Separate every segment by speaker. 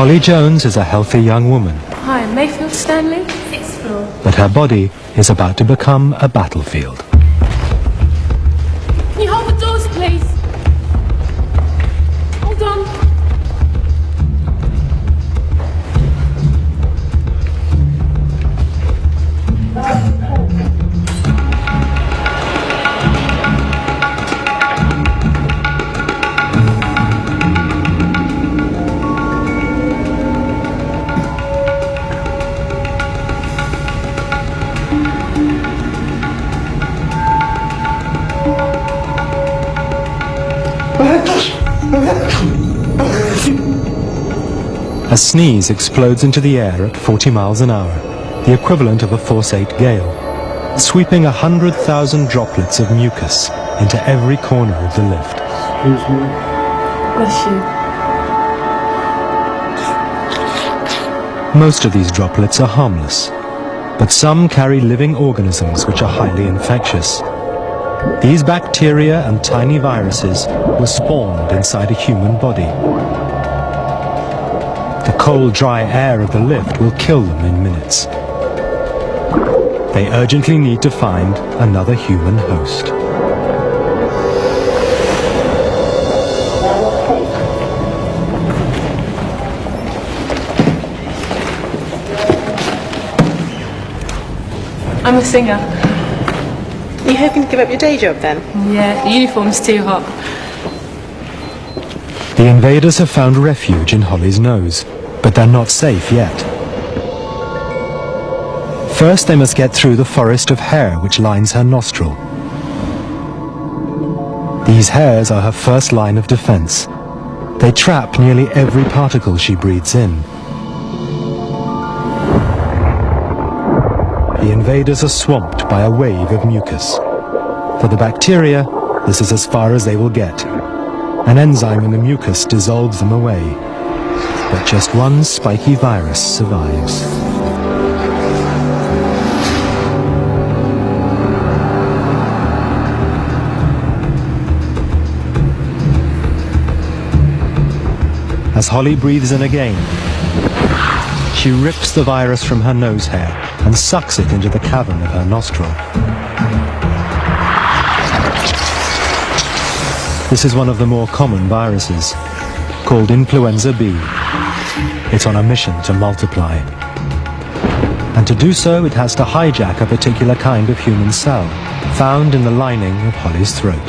Speaker 1: Holly Jones is a healthy young woman.
Speaker 2: Hi, Mayfield Stanley, 6th floor.
Speaker 1: But her body is about to become a battlefield.
Speaker 2: Can you hold the doors, please? Hold on.
Speaker 1: A sneeze explodes into the air at 40 miles an hour, the equivalent of a force 8 gale, sweeping 100,000 droplets of mucus into every corner of the lift.
Speaker 3: Excuse me.
Speaker 2: Bless you.
Speaker 1: Most of these droplets are harmless, but some carry living organisms which are highly infectious. These bacteria and tiny viruses were spawned inside a human body. The cold, dry air of the lift will kill them in minutes. They urgently need to find another human host.
Speaker 2: I'm a singer.
Speaker 4: Are you hoping to give up your day job then?
Speaker 2: Yeah, the uniform's too hot.
Speaker 1: The invaders have found refuge in Holly's nose, but they're not safe yet. First, they must get through the forest of hair which lines her nostril. These hairs are her first line of defense. They trap nearly every particle she breathes in. The invaders are swamped by a wave of mucus. For the bacteria, this is as far as they will get. An enzyme in the mucus dissolves them away. But just one spiky virus survives. As Holly breathes in again, she rips the virus from her nose hair and sucks it into the cavern of her nostril. This is one of the more common viruses, called influenza B. It's on a mission to multiply. And to do so, it has to hijack a particular kind of human cell, found in the lining of Holly's throat.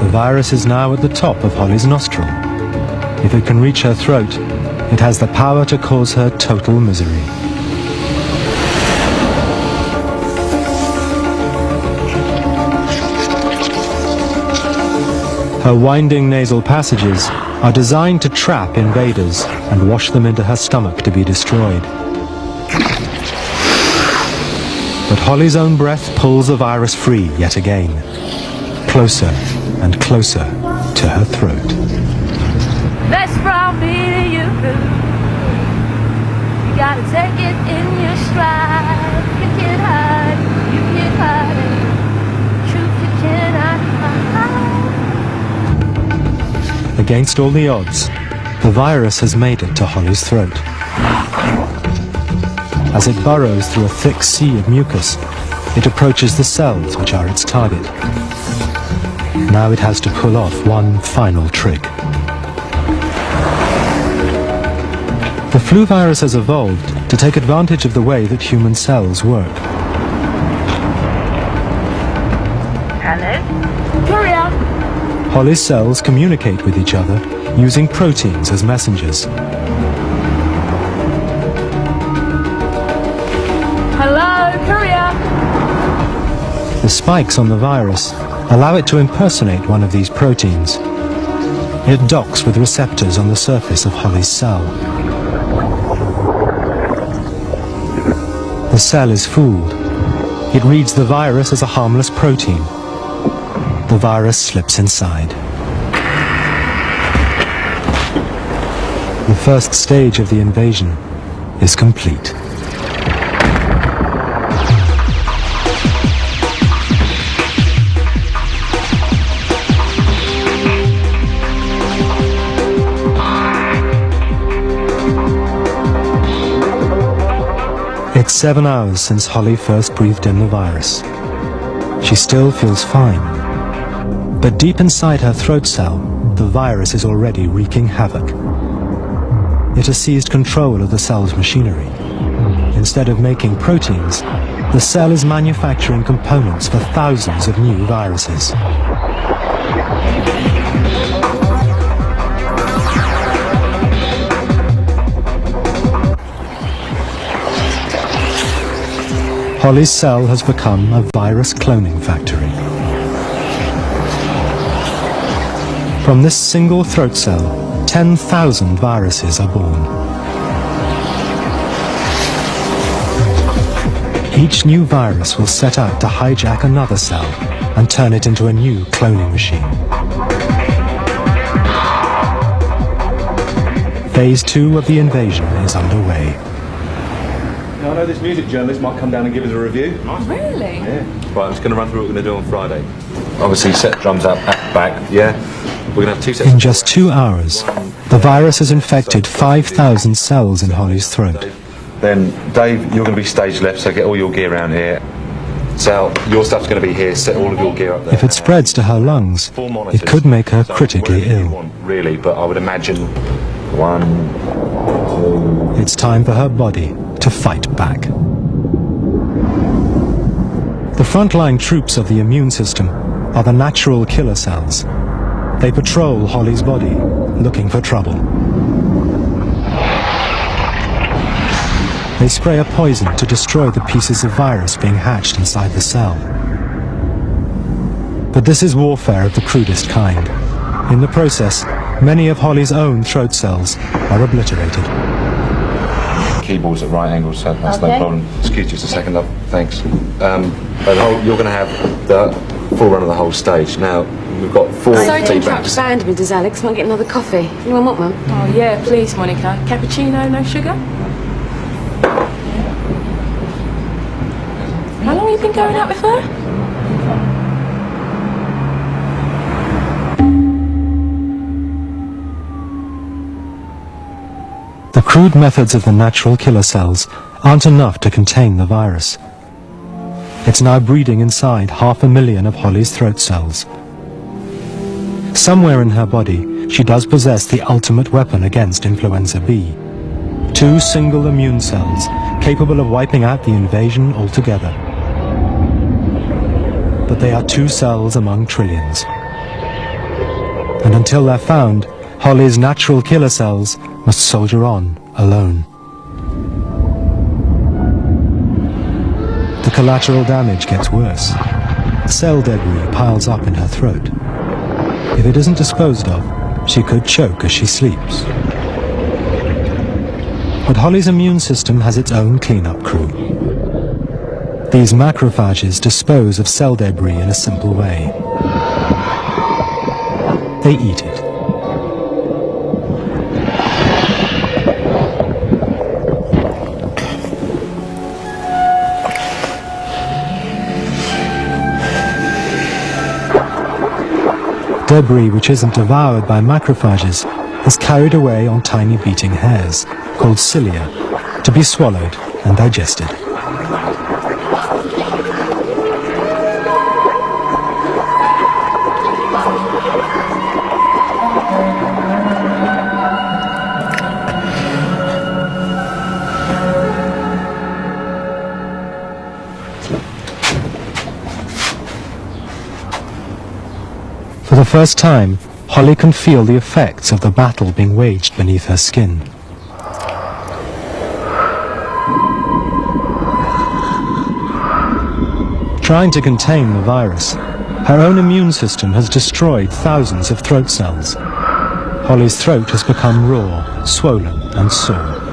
Speaker 1: The virus is now at the top of Holly's nostril. If it can reach her throat, it has the power to cause her total misery. Her winding nasal passages are designed to trap invaders and wash them into her stomach to be destroyed. But Holly's own breath pulls the virus free yet again, closer and closer to her throat.
Speaker 5: That's from me to you. You gotta take it in your stride. You can't hide, you can't hide it. Truth you cannot hide.
Speaker 1: Against all the odds, the virus has made it to Holly's throat. As it burrows through a thick sea of mucus, it approaches the cells which are its target. Now it has to pull off one final trick. The flu virus has evolved to take advantage of the way that human cells work.
Speaker 5: Hello? Gloria?
Speaker 1: Holly's cells communicate with each other using proteins as messengers.
Speaker 5: Hello, Gloria?
Speaker 1: The spikes on the virus allow it to impersonate one of these proteins. It docks with receptors on the surface of Holly's cell. The cell is fooled. It reads the virus as a harmless protein. The virus slips inside. The first stage of the invasion is complete. 7 hours since Holly first breathed in the virus. She still feels fine. But deep inside her throat cell, the virus is already wreaking havoc. It has seized control of the cell's machinery. Instead of making proteins, the cell is manufacturing components for thousands of new viruses. Holly's cell has become a virus cloning factory. From this single throat cell, 10,000 viruses are born. Each new virus will set out to hijack another cell and turn it into a new cloning machine. Phase 2 of the invasion is underway.
Speaker 3: Now, I know this music journalist might come down and give us a review.
Speaker 2: Really?
Speaker 3: Yeah. Right, I'm just going to run through what we're going to do on Friday. Obviously, set drums up at the back, yeah? We're going to have 2 sets.
Speaker 1: In just 2 hours, the virus has infected 5,000 cells in Holly's throat.
Speaker 3: Then, Dave, you're going to be stage left, so get all your gear around here. Sal, your stuff's going to be here, set all of your gear up there.
Speaker 1: If it spreads to her lungs, it could make her critically ill.
Speaker 3: Really, but I would imagine 1, 2...
Speaker 1: It's time for her body to fight back. The frontline troops of the immune system are the natural killer cells. They patrol Holly's body, looking for trouble. They spray a poison to destroy the pieces of virus being hatched inside the cell. But this is warfare of the crudest kind. In the process, many of Holly's own throat cells are obliterated.
Speaker 3: Keyboards at right angles, so that's no problem. Excuse just a second, love. Thanks. You're going to have the full run of the whole stage. Now, we've got 4
Speaker 6: Sorry to
Speaker 3: tea
Speaker 6: interrupt
Speaker 3: bags.
Speaker 6: the band, Mrs. Alex. Might get another coffee. Anyone want one?
Speaker 2: Oh, yeah, please, Monica. Cappuccino, no sugar? How long have you been going out with her?
Speaker 1: The crude methods of the natural killer cells aren't enough to contain the virus. It's now breeding inside 500,000 of Holly's throat cells. Somewhere in her body, she does possess the ultimate weapon against influenza B. 2 single immune cells capable of wiping out the invasion altogether. But they are 2 cells among trillions. And until they're found, Holly's natural killer cells must soldier on alone. The collateral damage gets worse. Cell debris piles up in her throat. If it isn't disposed of, she could choke as she sleeps. But Holly's immune system has its own cleanup crew. These macrophages dispose of cell debris in a simple way. They eat it. Debris which isn't devoured by macrophages is carried away on tiny beating hairs, called cilia, to be swallowed and digested. For the first time, Holly can feel the effects of the battle being waged beneath her skin. Trying to contain the virus, her own immune system has destroyed thousands of throat cells. Holly's throat has become raw, swollen and sore.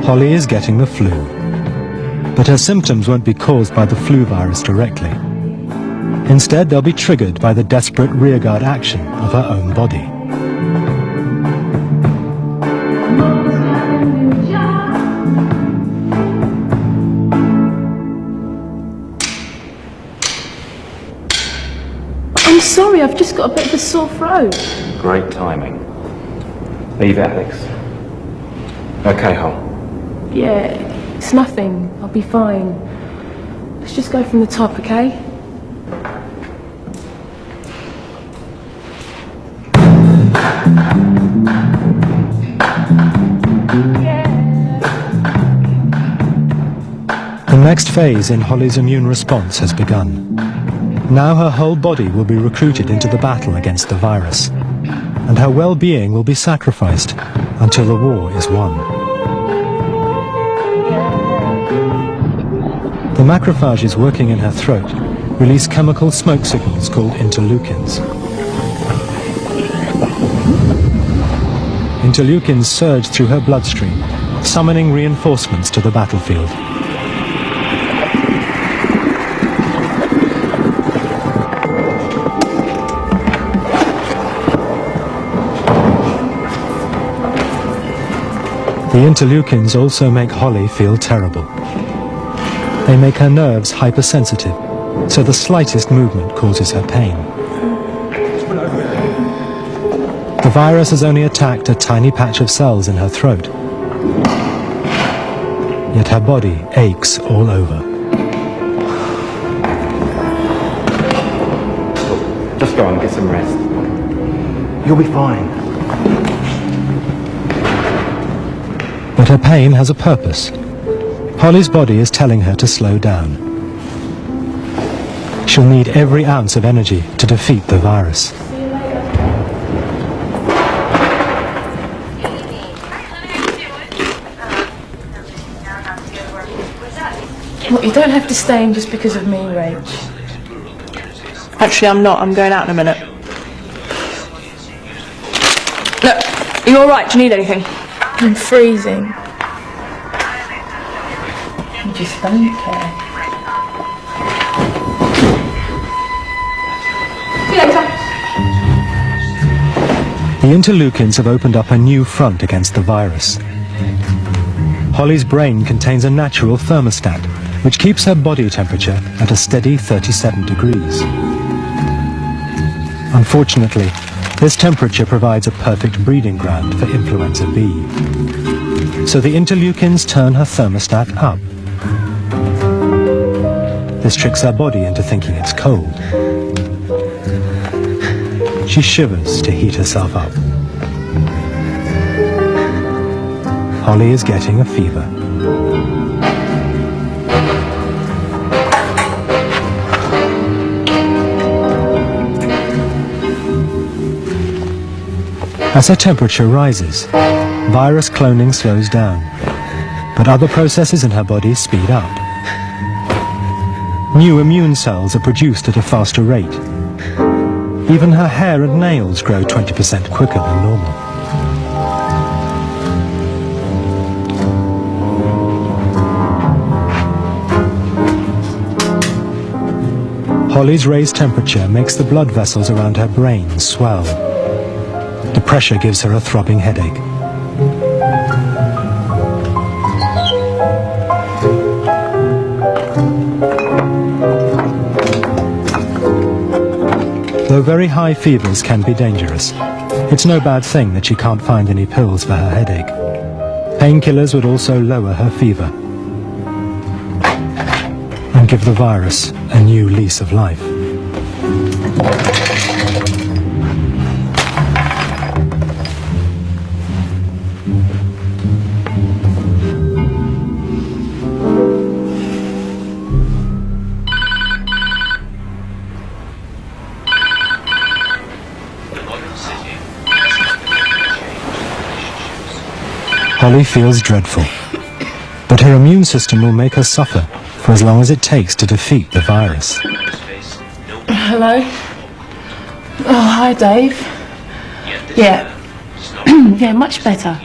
Speaker 1: Holly is getting the flu, but her symptoms won't be caused by the flu virus directly. Instead, they'll be triggered by the desperate rearguard action of her own body.
Speaker 2: sorry, I've just got a bit of a sore throat.
Speaker 7: Great timing. Leave it, Alex. Okay, Hol.
Speaker 2: Yeah, it's nothing. I'll be fine. Let's just go from the top, okay?
Speaker 1: The next phase in Holly's immune response has begun. Now her whole body will be recruited into the battle against the virus, and her well-being will be sacrificed until the war is won. The macrophages working in her throat release chemical smoke signals called interleukins. Interleukins surge through her bloodstream, summoning reinforcements to the battlefield. The interleukins also make Holly feel terrible. They make her nerves hypersensitive, so the slightest movement causes her pain. The virus has only attacked a tiny patch of cells in her throat, yet her body aches all over.
Speaker 7: Just go and get some rest. You'll be fine.
Speaker 1: But her pain has a purpose. Holly's body is telling her to slow down. She'll need every ounce of energy to defeat the virus.
Speaker 2: Well, you don't have to stay in just because of me, Rach.
Speaker 4: Actually, I'm not. I'm going out in a minute. Look, are you alright? Do you need anything?
Speaker 2: I'm freezing. You just don't care.
Speaker 4: See you later.
Speaker 1: The interleukins have opened up a new front against the virus. Holly's brain contains a natural thermostat, which keeps her body temperature at a steady 37 degrees. Unfortunately, this temperature provides a perfect breeding ground for influenza B. So the interleukins turn her thermostat up. This tricks her body into thinking it's cold. She shivers to heat herself up. Holly is getting a fever. As her temperature rises, virus cloning slows down, but other processes in her body speed up. New immune cells are produced at a faster rate. Even her hair and nails grow 20% quicker than normal. Holly's raised temperature makes the blood vessels around her brain swell. The pressure gives her a throbbing headache. Though very high fevers can be dangerous, it's no bad thing that she can't find any pills for her headache. Painkillers would also lower her fever and give the virus a new lease of life. Holly feels dreadful, but her immune system will make her suffer for as long as it takes to defeat the virus.
Speaker 2: Hello? Oh, hi, Dave. Yeah. Yeah, much better.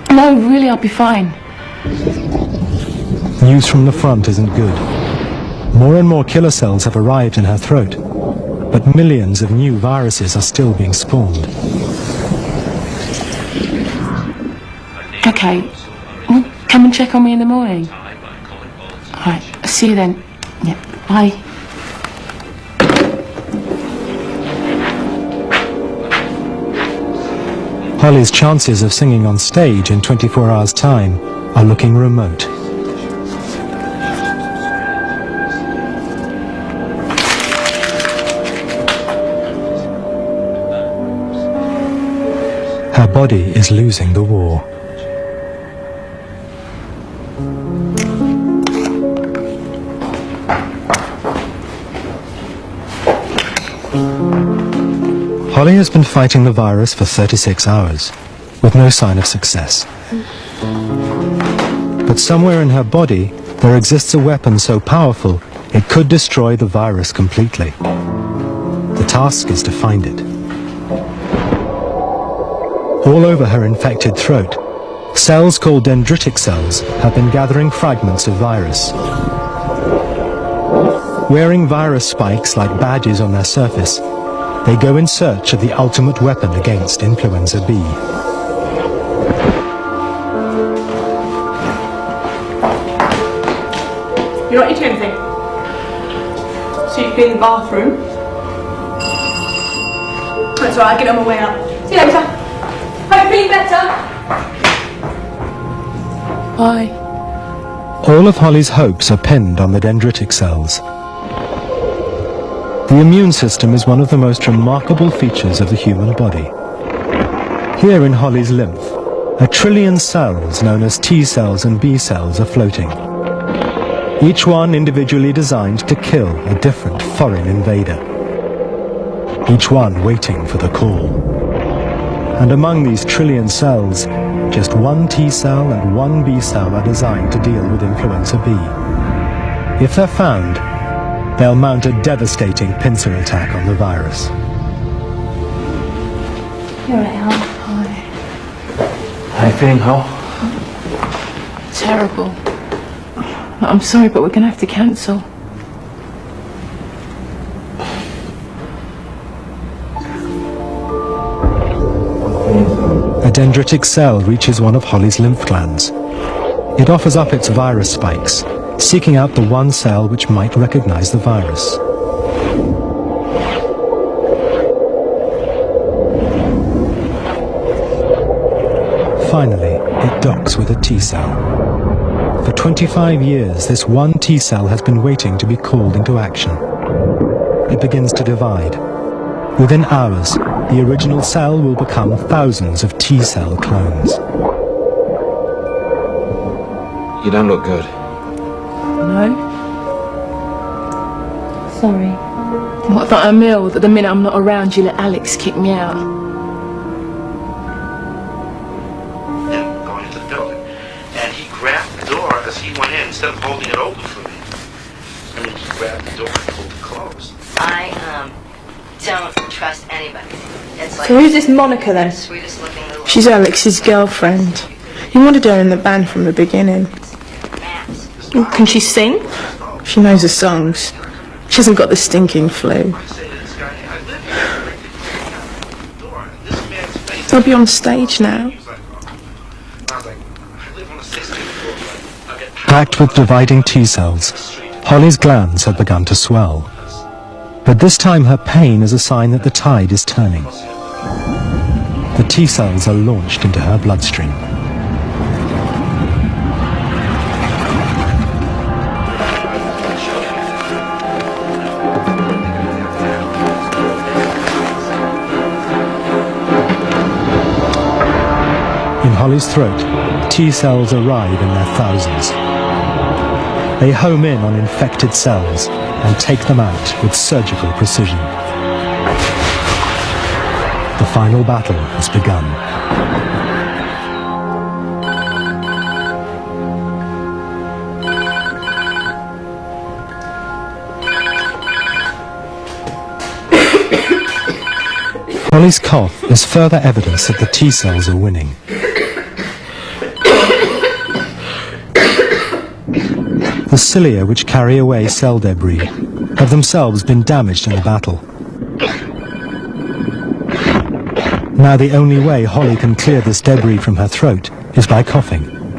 Speaker 2: No, really, I'll be fine.
Speaker 1: News from the front isn't good. More and more killer cells have arrived in her throat, but millions of new viruses are still being spawned.
Speaker 2: Okay. Well, come and check on me in the morning. Alright, see you then. Yeah, bye.
Speaker 1: Holly's chances of singing on stage in 24 hours' time are looking remote. Her body is losing the war. Holly has been fighting the virus for 36 hours, with no sign of success. But somewhere in her body, there exists a weapon so powerful it could destroy the virus completely. The task is to find it. All over her infected throat, cells called dendritic cells have been gathering fragments of virus. Wearing virus spikes like badges on their surface, they go in search of the ultimate weapon against influenza B.
Speaker 4: You're not eating anything. So you clean the bathroom. That's alright, I'll get on my way out. See you later. Hope you're feeling better.
Speaker 2: Bye.
Speaker 1: All of Holly's hopes are pinned on the dendritic cells. The immune system is one of the most remarkable features of the human body. Here in Holly's lymph, 1 trillion cells known as T cells and B cells are floating. Each one individually designed to kill a different foreign invader. Each one waiting for the call. And among these trillion cells, just 1 T cell and 1 B cell are designed to deal with influenza B. If they're found, they'll mount a devastating pincer attack on the virus.
Speaker 2: You're right, Hal. Hi.
Speaker 7: How you feeling, Hal?
Speaker 2: Terrible. I'm sorry, but we're going to have to cancel.
Speaker 1: A dendritic cell reaches one of Holly's lymph glands. It offers up its virus spikes, seeking out the one cell which might recognize the virus. Finally, it docks with a T cell. For 25 years, this one T cell has been waiting to be called into action. It begins to divide. Within hours, the original cell will become thousands of T cell clones.
Speaker 3: You don't look good.
Speaker 2: No?
Speaker 6: Sorry.
Speaker 2: What about a meal that the minute I'm not around you let Alex kick me out?
Speaker 8: Him going into the building, and he grabbed the door as he went in instead of holding it open for me. I mean, he grabbed the door and pulled it closed.
Speaker 9: I don't trust anybody. It's like
Speaker 4: So who's this Monica then?
Speaker 9: the sweetest looking little
Speaker 2: She's Alex's girlfriend. He wanted her in the band from the beginning.
Speaker 9: maps.
Speaker 2: Can she sing? She knows the songs. She hasn't got the stinking flu.
Speaker 8: I say to this guy, I live here. The door, and this man's face.
Speaker 2: They'll be on stage now.
Speaker 8: He was like, oh. I was like, I live on the 16th floor, but I'll get
Speaker 1: Packed with dividing T cells, Holly's glands have begun to swell. But this time her pain is a sign that the tide is turning. The T cells are launched into her bloodstream. In Holly's throat, T cells arrive in their thousands. They home in on infected cells and take them out with surgical precision. The final battle has begun. Holly's cough is further evidence that the T cells are winning. The cilia which carry away cell debris have themselves been damaged in the battle. Now the only way Holly can clear this debris from her throat is by coughing.
Speaker 10: Phone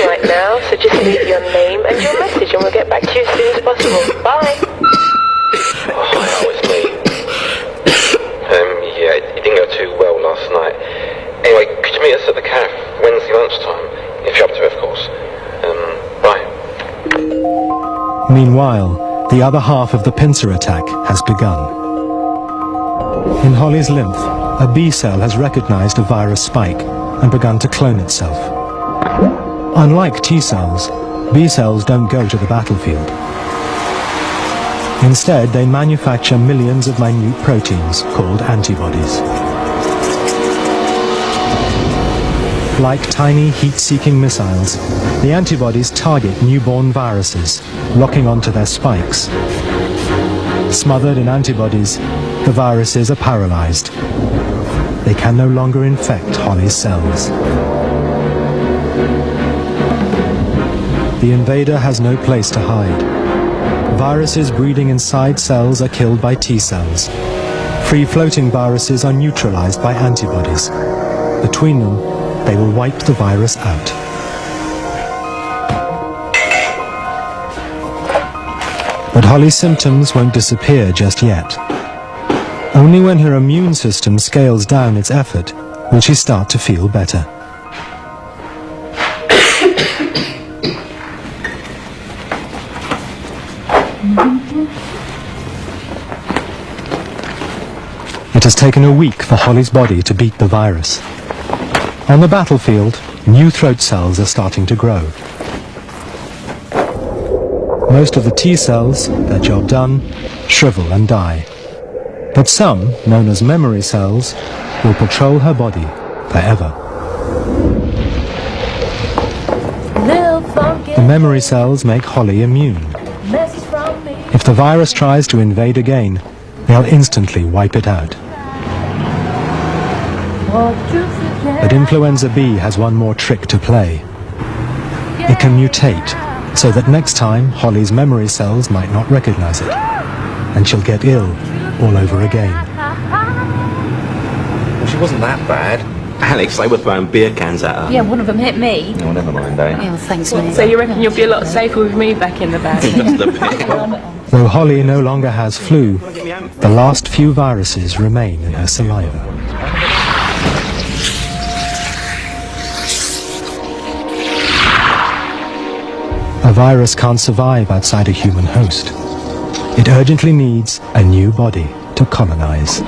Speaker 10: right now, so just leave your name and your message and we'll get back to you as soon as possible. Bye.
Speaker 8: Hi, it's me.
Speaker 1: Meanwhile, the other half of the pincer attack has begun. In Holly's lymph, a B cell has recognized a virus spike and begun to clone itself. Unlike T cells, B cells don't go to the battlefield. Instead, they manufacture millions of minute proteins called antibodies. Like tiny heat-seeking missiles, the antibodies target newborn viruses, locking onto their spikes. Smothered in antibodies, the viruses are paralyzed. They can no longer infect Holly's cells. The invader has no place to hide. Viruses breeding inside cells are killed by T cells. Free-floating viruses are neutralized by antibodies. Between them, they will wipe the virus out. But Holly's symptoms won't disappear just yet. Only when her immune system scales down its effort will she start to feel better. It has taken a week for Holly's body to beat the virus. On the battlefield, new throat cells are starting to grow. Most of the T cells, their job done, shrivel and die. But some, known as memory cells, will patrol her body forever. The memory cells make Holly immune. If the virus tries to invade again, they'll instantly wipe it out. But influenza B has one more trick to play. It can mutate, so that next time Holly's memory cells might not recognize it, and she'll get ill all over again.
Speaker 3: Well, she wasn't that bad.
Speaker 7: Alex, they were throwing beer cans at her.
Speaker 5: Yeah, one of them hit me.
Speaker 3: Oh, never mind, eh?
Speaker 6: Yeah, well, thanks, mate.
Speaker 4: So you reckon you'll be a lot safer with me back in the bag?
Speaker 7: Just a bit.
Speaker 1: Though Holly no longer has flu, the last few viruses remain in her saliva. A virus can't survive outside a human host. It urgently needs a new body to colonize.